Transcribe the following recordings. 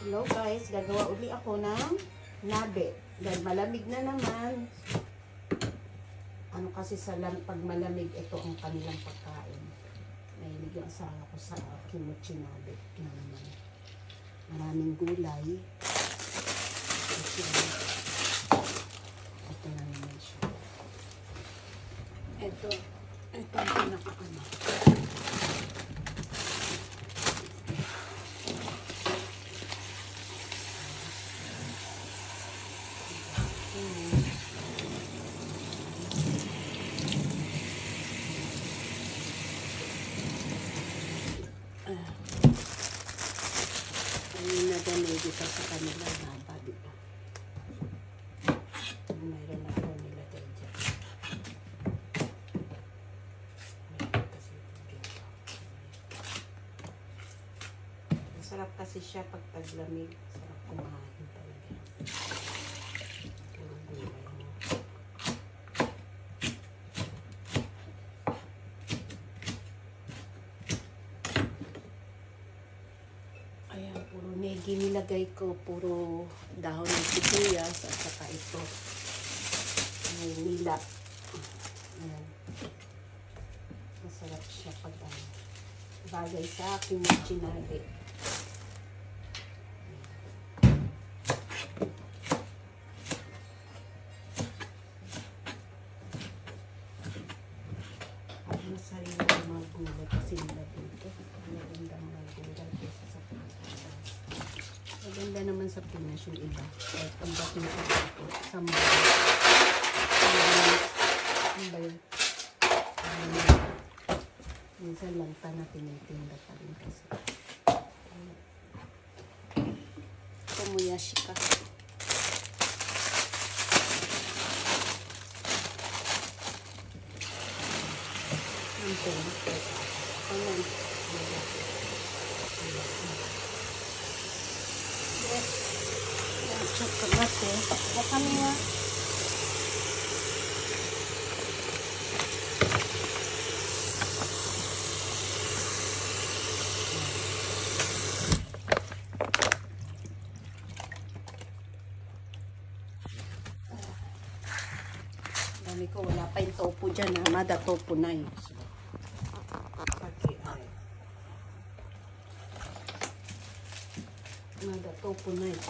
Hello guys, gagawa uli ako ng nabe. Dahil malamig na naman. Ano kasi pag malamig, ito ang kanilang pagkain. Mahilig yung asawa ko sa kimchi nabe na naman. Maraming gulay. Ito na naman siya. Ito ang pinaka-ano. Dito sa kanila haba, diba? Mayroon na po nila tayo dyan. Masarap kasi siya pag taglamig. Sarap kumain talaga. Nilagay ko puro dahon ng sibuyas at saka ito may nilap. Ayan. Masarap siya pag bagay sa kimchi nabe. Masarap yung mga gulay kasi nila dito. Magandang mga gulay kasi sa maganda naman sa Pinas yung iba. Kahit pagdating ko dito sa mga minsan lang na tinitinda pa rin kasi. Tomoyashi ka. Chocolate. Baka niya. Dami ko, wala pa yung tofu dyan. Mada tofu na yun. Mada tofu na yun.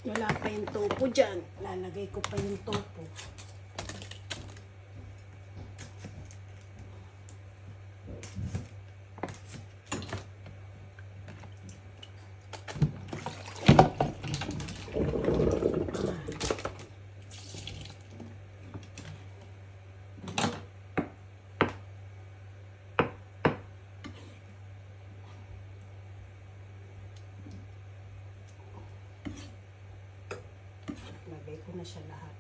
Wala pa yung tofu dyan. Lalagay ko pa yung tofu. Lagay ko na siya lahat.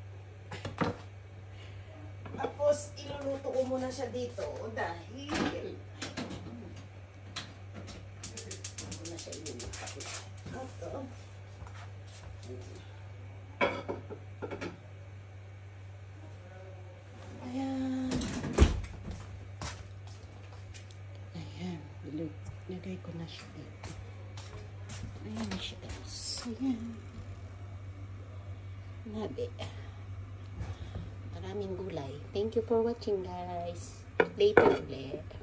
Tapos, iluluto ko muna siya dito dahil ako na siya iluluto. Ito. Ayan. Ayan. Lagay ko na siya dito. Ayan na siya. Ayan. Nabe. Maraming gulay. Thank you for watching guys. Later ulit.